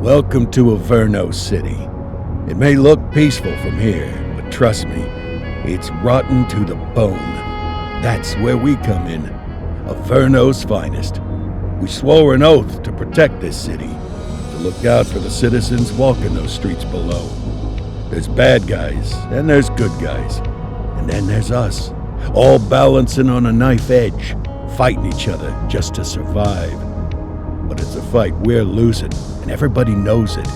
Welcome to Averno City. It may look peaceful from here, but trust me, it's rotten to the bone. That's where we come in. Averno's finest. We swore an oath to protect this city, to look out for the citizens walking those streets below. There's bad guys, and there's good guys. And then there's us, all balancing on a knife edge, fighting each other just to survive. But it's a fight we're losing, and everybody knows it.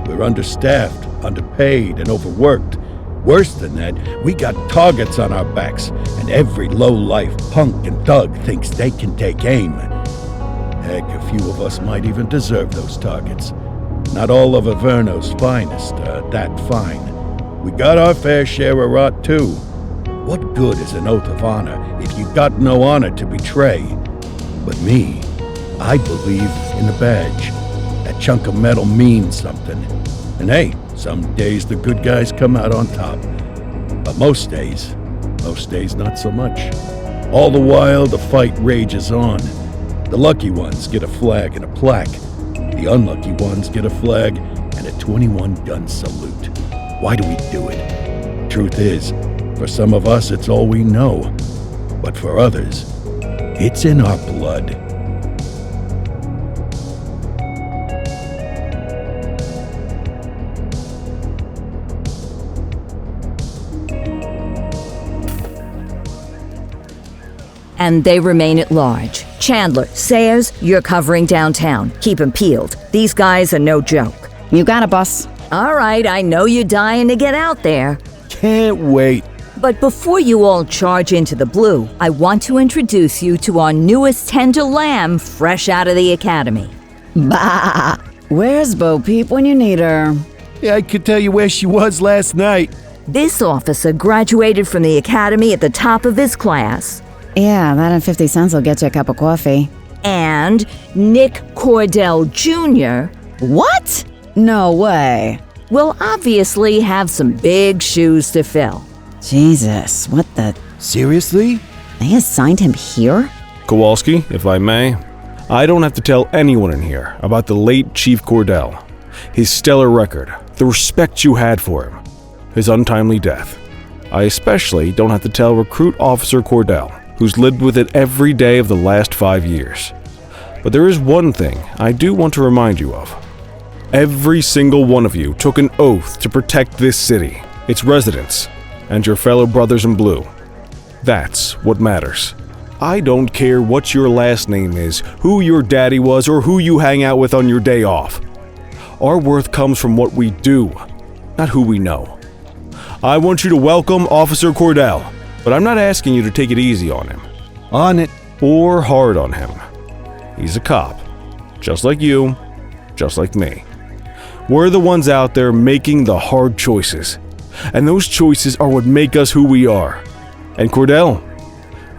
We're understaffed, underpaid, and overworked. Worse than that, we got targets on our backs, and every low-life punk and thug thinks they can take aim. Heck, a few of us might even deserve those targets. Not all of Averno's finest are that fine. We got our fair share of rot, too. What good is an oath of honor if you got no honor to betray? But me, I believe in the badge. That chunk of metal means something. And hey, some days the good guys come out on top. But most days not so much. All the while, the fight rages on. The lucky ones get a flag and a plaque. The unlucky ones get a flag and a 21-gun salute. Why do we do it? Truth is, for some of us it's all we know. But for others, it's in our blood. And they remain at large. Chandler, Sayers, you're covering downtown. Keep 'em peeled. These guys are no joke. You got it, boss. All right, I know you're dying to get out there. Can't wait. But before you all charge into the blue, I want to introduce you to our newest tender lamb fresh out of the academy. Bah! Where's Bo Peep when you need her? Yeah, I could tell you where she was last night. This officer graduated from the academy at the top of his class. Yeah, that and 50 cents will get you a cup of coffee. And Nick Cordell Jr. What? No way. will obviously have some big shoes to fill. Jesus, what the... Seriously? They assigned him here? Kowalski, if I may, I don't have to tell anyone in here about the late Chief Cordell, his stellar record, the respect you had for him, his untimely death. I especially don't have to tell Recruit Officer Cordell, who's lived with it every day of the last 5 years. But there is one thing I do want to remind you of. Every single one of you took an oath to protect this city, its residents, and your fellow brothers in blue. That's what matters. I don't care what your last name is, who your daddy was, or who you hang out with on your day off. Our worth comes from what we do, not who we know. I want you to welcome Officer Cordell, but I'm not asking you to take it easy on him. On it. Or hard on him. He's a cop, just like you, just like me. We're the ones out there making the hard choices, and those choices are what make us who we are. And Cordell,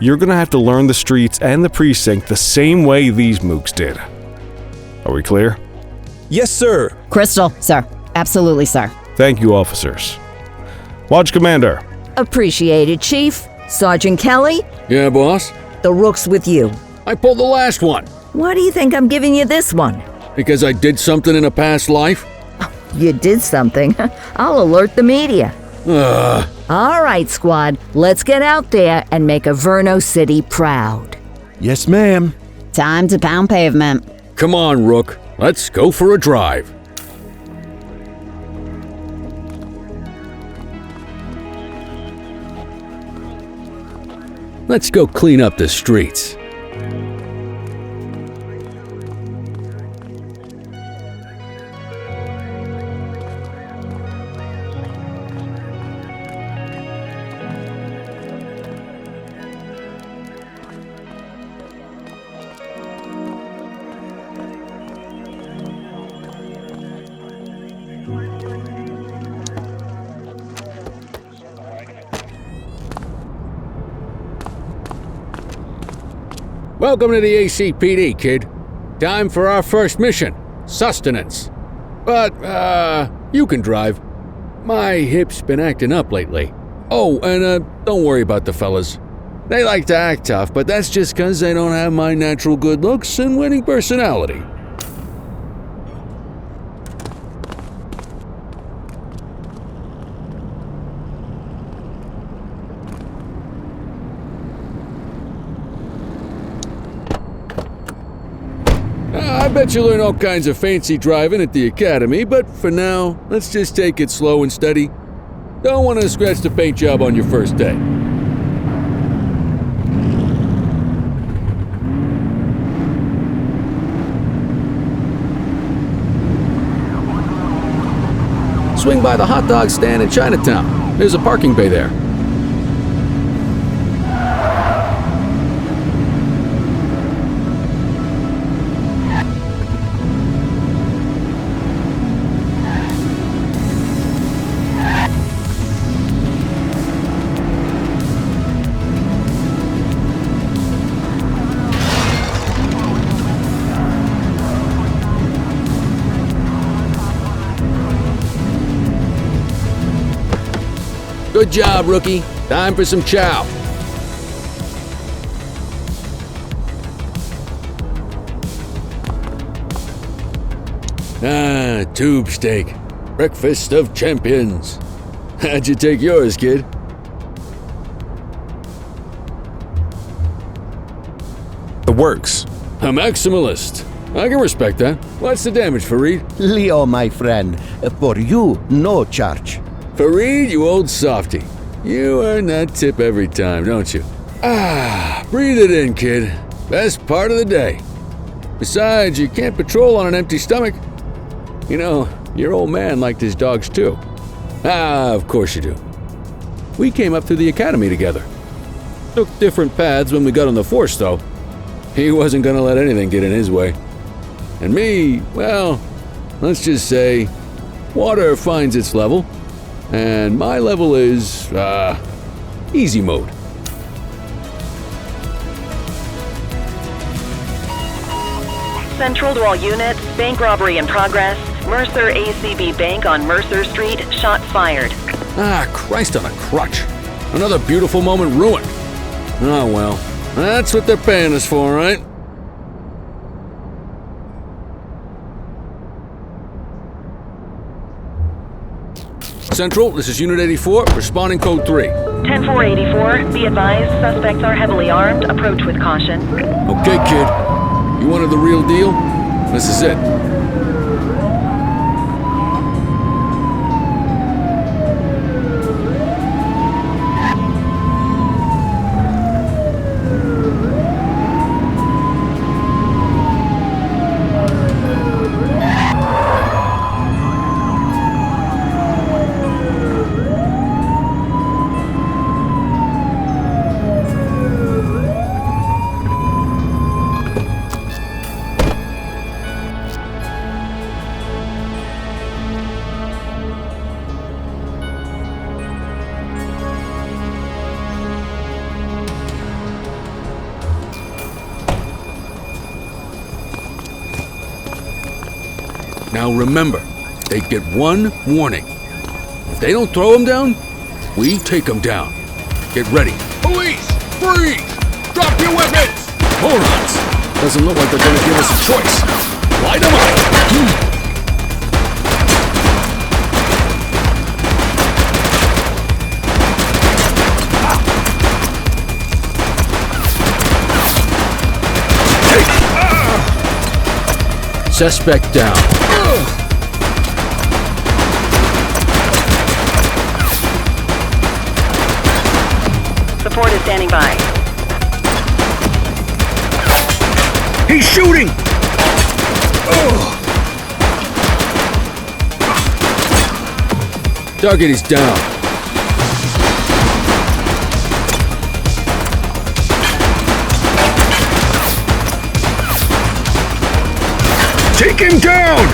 you're gonna have to learn the streets and the precinct the same way these mooks did. Are we clear? Yes, sir. Crystal, sir. Absolutely, sir. Thank you, officers. Watch Commander. Appreciated, Chief. Sergeant Kelly, Yeah, boss? the rook's with you. I pulled the last one. Why do you think I'm giving you this one? Because I did something in a past life? You did something. I'll alert the media. All right, squad. Let's get out there and make Averno City proud. Yes, ma'am. Time to pound pavement. Come on, Rook. Let's go for a drive. Let's go clean up the streets. Welcome to the ACPD, kid. Time for our first mission, sustenance. But, you can drive. My hip's been acting up lately. Oh, and, don't worry about the fellas. They like to act tough, but that's just 'cause they don't have my natural good looks and winning personality. I bet you learn all kinds of fancy driving at the academy, but for now, let's just take it slow and steady. Don't want to scratch the paint job on your first day. Swing by the hot dog stand in Chinatown. There's a parking bay there. Good job, rookie. Time for some chow. Tube steak. Breakfast of champions. How'd you take yours, kid? The works. A maximalist. I can respect that. What's the damage, Fareed? Leo, my friend, for you, no charge. Fareed, you old softy. You earn that tip every time, don't you? Breathe it in, kid. Best part of the day. Besides, you can't patrol on an empty stomach. You know, your old man liked his dogs too. Of course you do. We came up through the academy together. Took different paths when we got on the force, though. He wasn't gonna let anything get in his way. And me, well, let's just say, water finds its level. And my level is, easy mode. Central to all units, bank robbery in progress. Mercer ACB Bank on Mercer Street, shots fired. Christ on a crutch. Another beautiful moment ruined. Oh well, that's what they're paying us for, right? Central, this is Unit 84, responding code 3. 10-484, be advised, suspects are heavily armed. Approach with caution. Okay, kid. You wanted the real deal? This is it. Now remember, they get one warning. If they don't throw them down, we take them down. Get ready. Police! Freeze! Drop your weapons! Morons! Doesn't look like they're gonna give us a choice. Light them up! Suspect down. Support is standing by. He's shooting! Target is down. Take him down!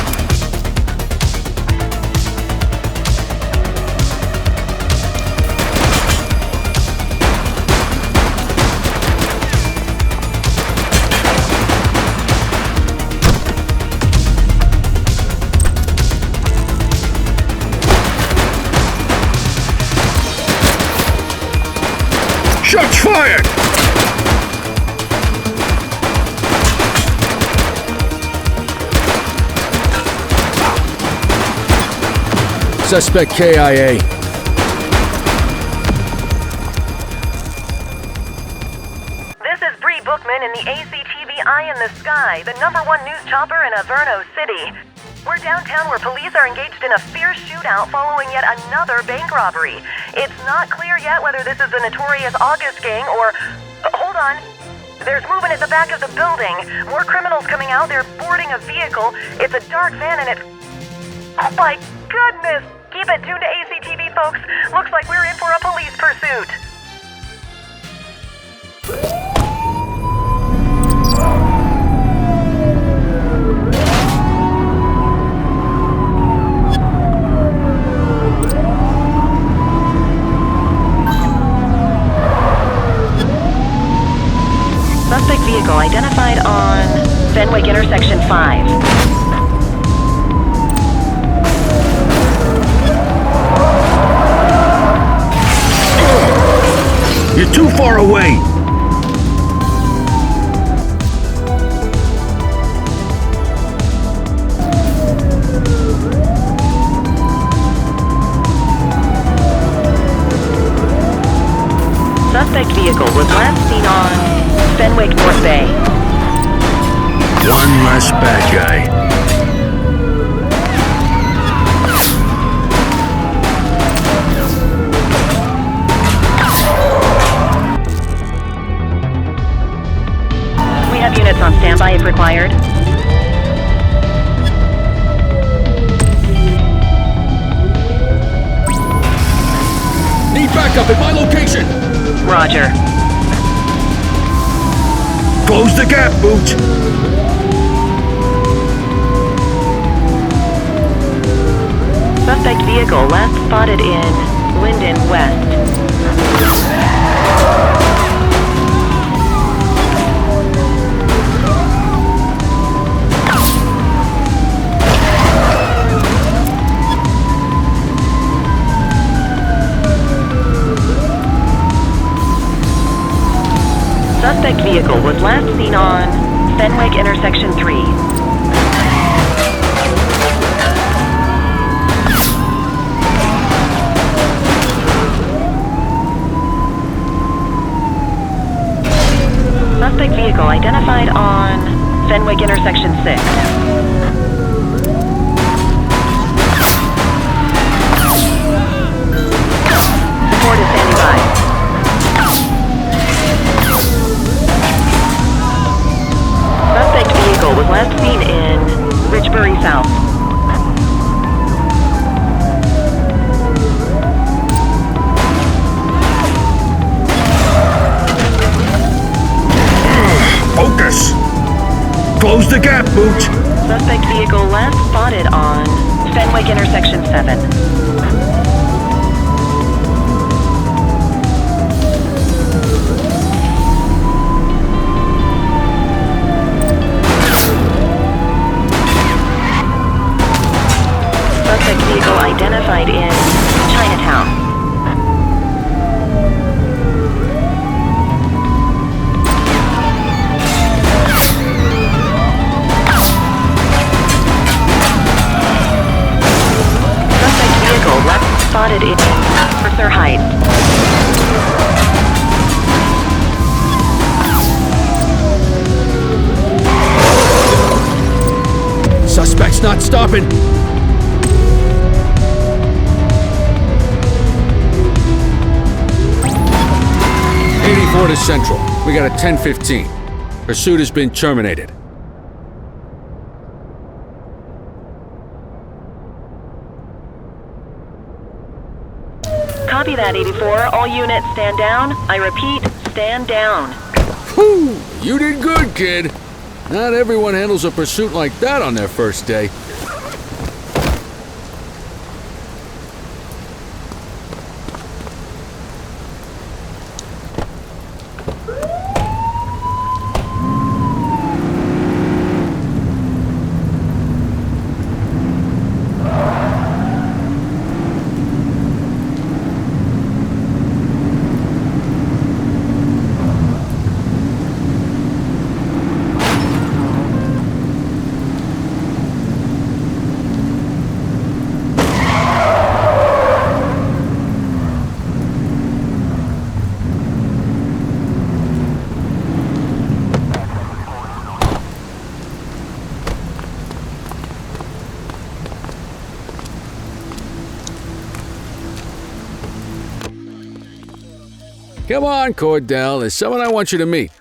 Shots fired! Suspect KIA. This is Bree Bookman in the ACTV the Eye in the Sky, the #1 news chopper in Averno City. We're downtown where police are engaged in a fierce shootout following yet another bank robbery. It's not clear yet whether this is the notorious August gang or... hold on. There's movement at the back of the building. More criminals coming out. They're boarding a vehicle. It's a dark van and it's... oh my goodness! Keep it tuned to ACTV, folks. Looks like we're in for a police pursuit. Suspect vehicle identified on Fenwick intersection 5. You're too far away! Suspect vehicle was last seen on Fenwick North Bay. One less bad guy. We have units on standby if required. Need backup at my location! Roger. Close the gap, Booch! Suspect vehicle last spotted in Linden West. Suspect vehicle was last seen on Fenwick intersection 3. Suspect vehicle identified on Fenwick intersection 6. Support is standing by. Suspect vehicle was last seen in Richbury South. Focus! Close the gap, Booch! Suspect vehicle last spotted on Fenwick intersection 7. Suspect vehicle identified in Chinatown. Suspect vehicle left spotted in Mercer Heights. Suspect's not stopping! 84 to Central. We got a 10-15. Pursuit has been terminated. Copy that, 84. All units stand down. I repeat, stand down. Whew! You did good, kid. Not everyone handles a pursuit like that on their first day. Come on, Cordell. There's someone I want you to meet.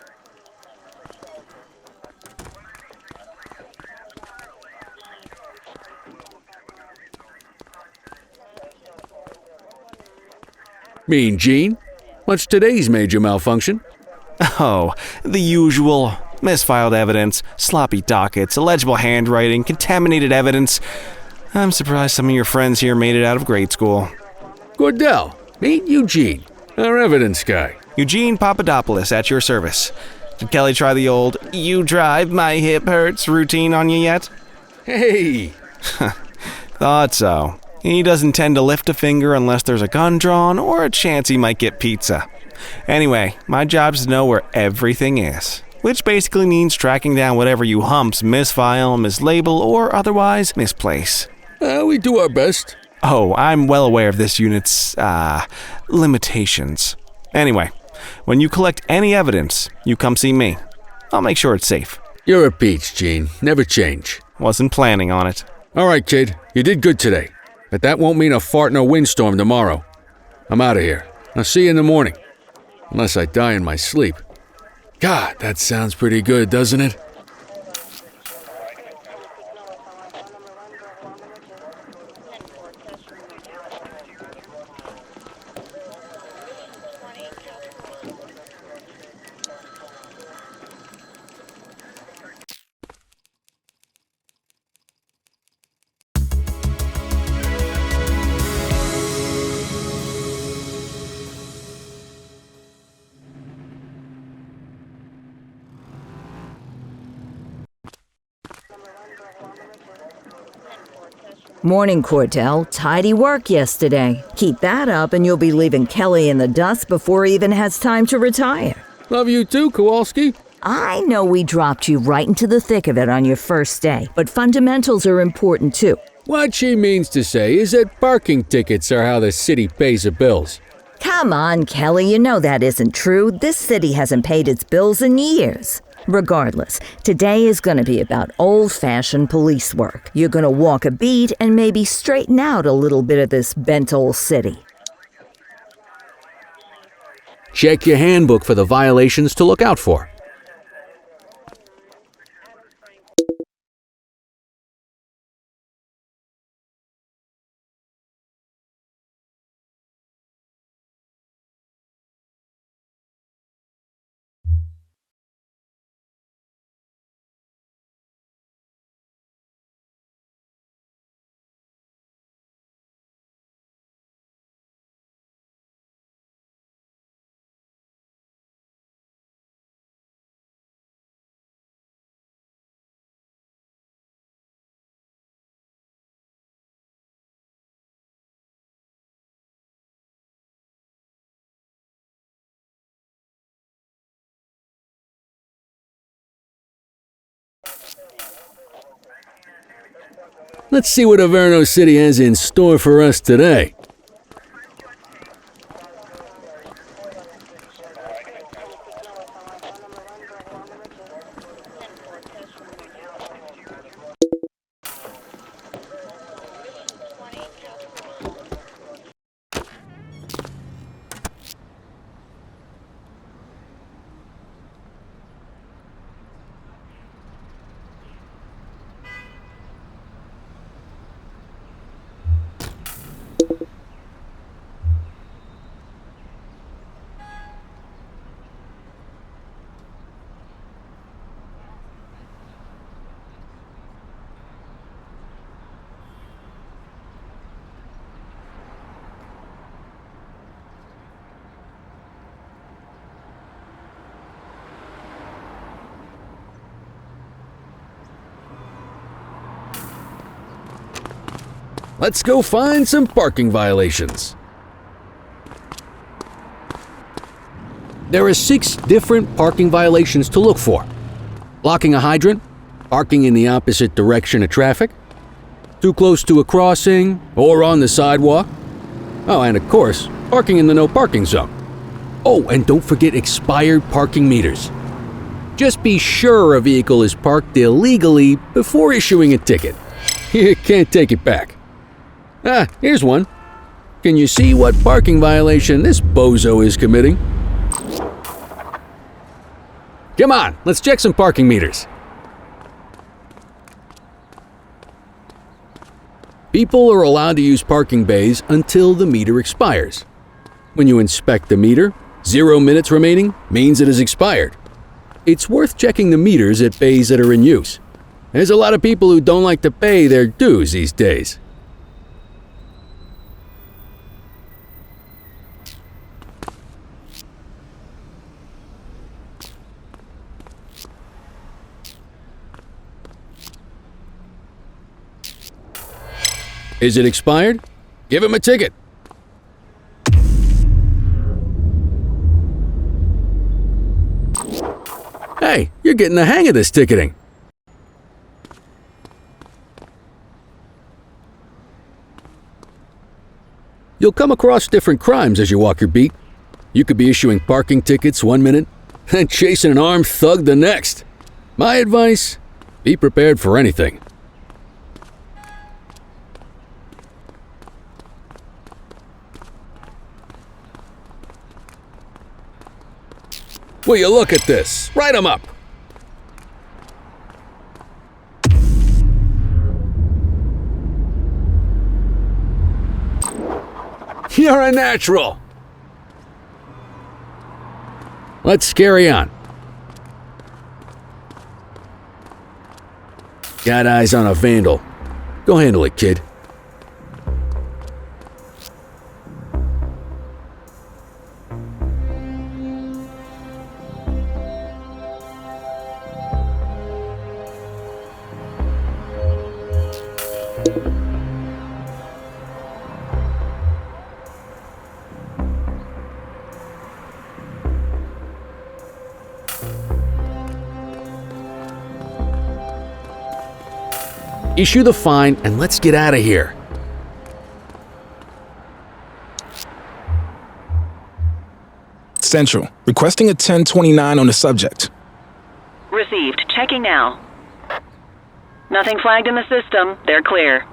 Mean Gene? What's today's major malfunction? Oh, the usual. Misfiled evidence, sloppy dockets, illegible handwriting, contaminated evidence. I'm surprised some of your friends here made it out of grade school. Cordell, meet Eugene, our evidence guy. Eugene Papadopoulos at your service. Did Kelly try the old, "you drive, my hip hurts" routine on you yet? Hey! Thought so. He doesn't tend to lift a finger unless there's a gun drawn or a chance he might get pizza. Anyway, my job's to know where everything is, which basically means tracking down whatever you humps misfile, mislabel, or otherwise misplace. We do our best. Oh, I'm well aware of this unit's, limitations. Anyway, when you collect any evidence, you come see me. I'll make sure it's safe. You're a peach, Gene. Never change. Wasn't planning on it. All right, kid. You did good today. But that won't mean a fart in a windstorm tomorrow. I'm out of here. I'll see you in the morning. Unless I die in my sleep. God, that sounds pretty good, doesn't it? Morning, Cordell. Tidy work yesterday. Keep that up and you'll be leaving Kelly in the dust before he even has time to retire. Love you too, Kowalski. I know we dropped you right into the thick of it on your first day, but fundamentals are important too. What she means to say is that parking tickets are how the city pays the bills. Come on, Kelly, you know that isn't true. This city hasn't paid its bills in years. Regardless, today is going to be about old-fashioned police work. You're going to walk a beat and maybe straighten out a little bit of this bent old city. Check your handbook for the violations to look out for. Let's see what Averno City has in store for us today. Let's go find some parking violations. There are 6 different parking violations to look for. Blocking a hydrant, parking in the opposite direction of traffic, too close to a crossing or on the sidewalk. Oh, and of course, parking in the no parking zone. Oh, and don't forget expired parking meters. Just be sure a vehicle is parked illegally before issuing a ticket. You can't take it back. Ah, here's one. Can you see what parking violation this bozo is committing? Come on, let's check some parking meters. People are allowed to use parking bays until the meter expires. When you inspect the meter, 0 minutes remaining means it has expired. It's worth checking the meters at bays that are in use. There's a lot of people who don't like to pay their dues these days. Is it expired? Give him a ticket. Hey, you're getting the hang of this ticketing. You'll come across different crimes as you walk your beat. You could be issuing parking tickets 1 minute and chasing an armed thug the next. My advice, be prepared for anything. Will you look at this? Write 'em up. You're a natural. Let's carry on. Got eyes on a vandal. Go handle it, kid. Issue the fine and let's get out of here. Central, requesting a 1029 on the subject. Received. Checking now. Nothing flagged in the system. They're clear.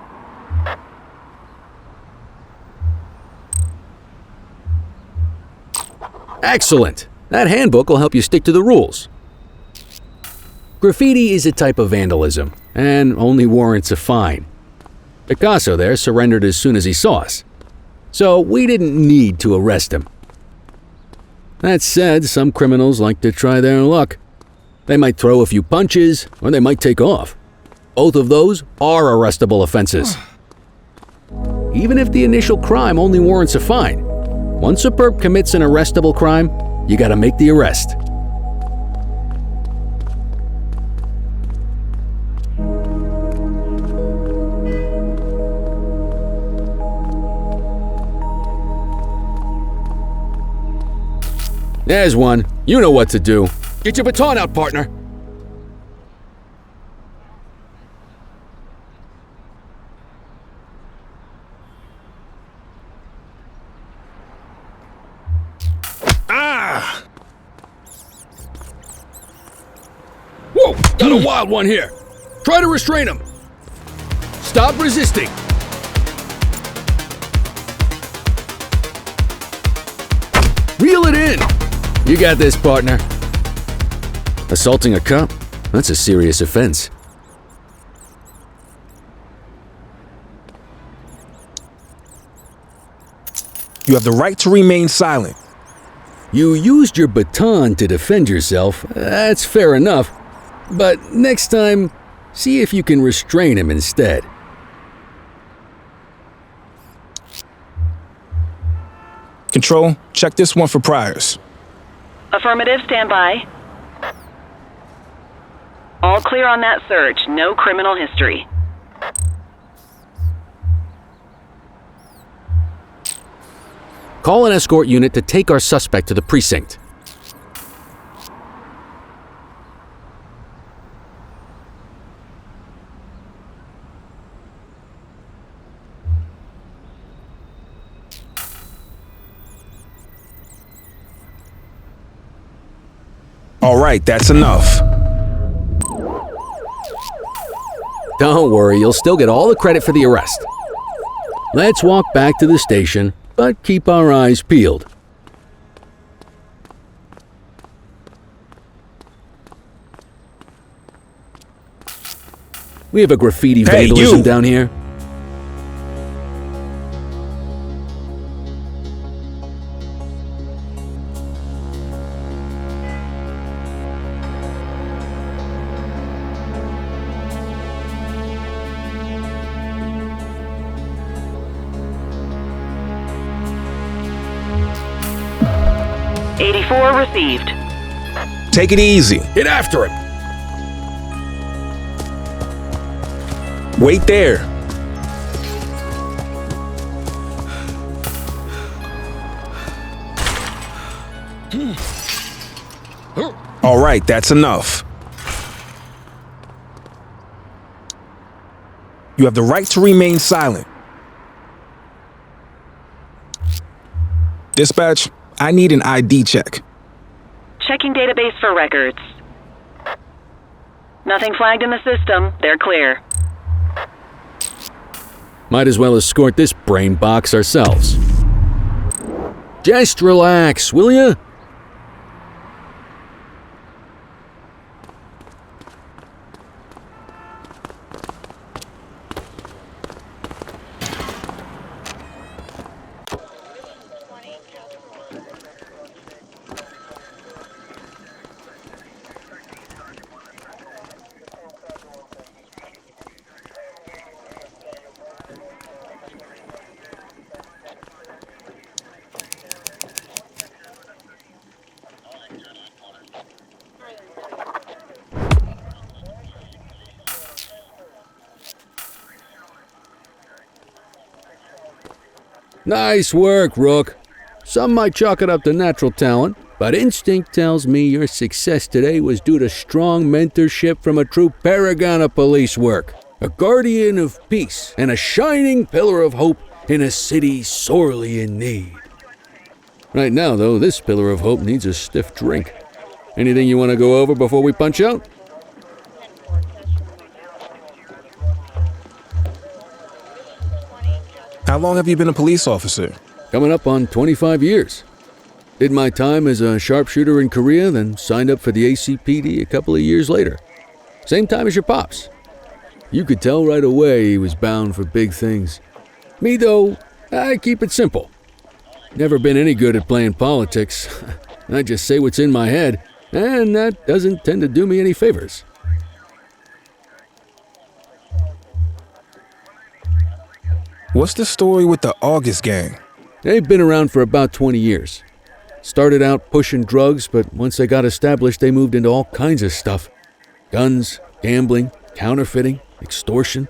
Excellent. That handbook will help you stick to the rules. Graffiti is a type of vandalism and only warrants a fine. Picasso there surrendered as soon as he saw us, so we didn't need to arrest him. That said, some criminals like to try their luck. They might throw a few punches, or they might take off. Both of those are arrestable offenses. Even if the initial crime only warrants a fine, once a perp commits an arrestable crime, you gotta make the arrest. There's one. You know what to do. Get your baton out, partner. Ah! Whoa! Got a wild one here. Try to restrain him. Stop resisting. Reel it in. You got this, partner. Assaulting a cop? That's a serious offense. You have the right to remain silent. You used your baton to defend yourself. That's fair enough. But next time, see if you can restrain him instead. Control, check this one for priors. Affirmative, stand by. All clear on that search. No criminal history. Call an escort unit to take our suspect to the precinct. All right, that's enough. Don't worry, you'll still get all the credit for the arrest. Let's walk back to the station, but keep our eyes peeled. We have a graffiti Hey, vandalism you! down here. '84 received. Take it easy. Get after him! Wait there. All right, that's enough. You have the right to remain silent. Dispatch, I need an ID check. Checking database for records. Nothing flagged in the system. They're clear. Might as well escort this brain box ourselves. Just relax, will ya? Nice work, Rook. Some might chalk it up to natural talent, but instinct tells me your success today was due to strong mentorship from a true paragon of police work, a guardian of peace, and a shining pillar of hope in a city sorely in need. Right now, though, this pillar of hope needs a stiff drink. Anything you want to go over before we punch out? How long have you been a police officer? Coming up on 25 years. Did my time as a sharpshooter in Korea, then signed up for the ACPD a couple of years later. Same time as your pops. You could tell right away he was bound for big things. Me, though, I keep it simple. Never been any good at playing politics. I just say what's in my head, and that doesn't tend to do me any favors. What's the story with the August gang? They've been around for about 20 years. Started out pushing drugs, but once they got established, they moved into all kinds of stuff. Guns, gambling, counterfeiting, extortion.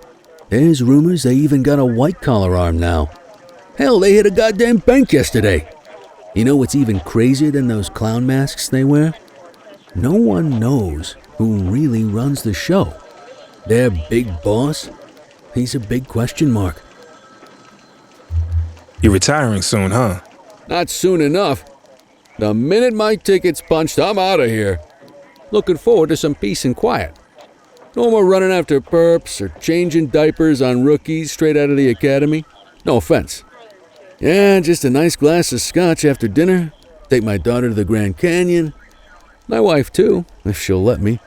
There's rumors they even got a white-collar arm now. Hell, they hit a goddamn bank yesterday. You know what's even crazier than those clown masks they wear? No one knows who really runs the show. Their big boss? He's a big question mark. You're retiring soon, huh? Not soon enough. The minute my ticket's punched, I'm out of here. Looking forward to some peace and quiet. No more running after perps or changing diapers on rookies straight out of the academy. No offense. Yeah, just a nice glass of scotch after dinner. Take my daughter to the Grand Canyon. My wife, too, if she'll let me.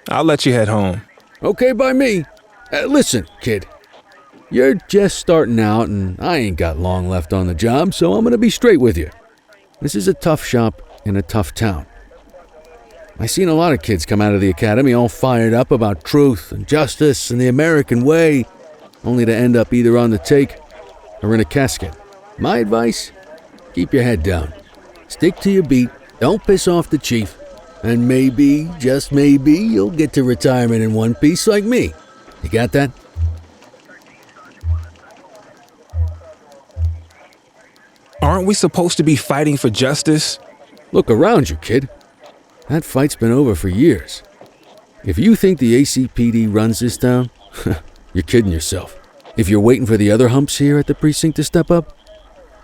I'll let you head home. Okay by me. Listen, kid. You're just starting out, and I ain't got long left on the job, so I'm gonna be straight with you. This is a tough shop in a tough town. I seen a lot of kids come out of the academy all fired up about truth and justice and the American way, only to end up either on the take or in a casket. My advice? Keep your head down. Stick to your beat, don't piss off the chief, and maybe, just maybe, you'll get to retirement in one piece like me. You got that? Aren't we supposed to be fighting for justice? Look around you, kid. That fight's been over for years. If you think the ACPD runs this town, you're kidding yourself. If you're waiting for the other humps here at the precinct to step up,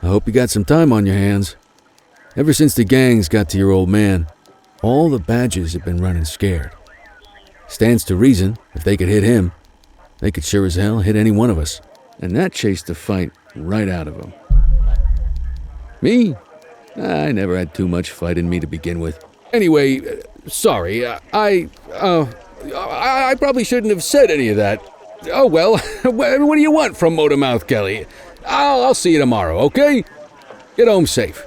I hope you got some time on your hands. Ever since the gangs got to your old man, all the badges have been running scared. Stands to reason, if they could hit him, they could sure as hell hit any one of us. And that chased the fight right out of him. Me? I never had too much fight in me to begin with. Anyway, sorry, I probably shouldn't have said any of that. Oh, well, what do you want from Motormouth Kelly? I'll see you tomorrow, okay? Get home safe.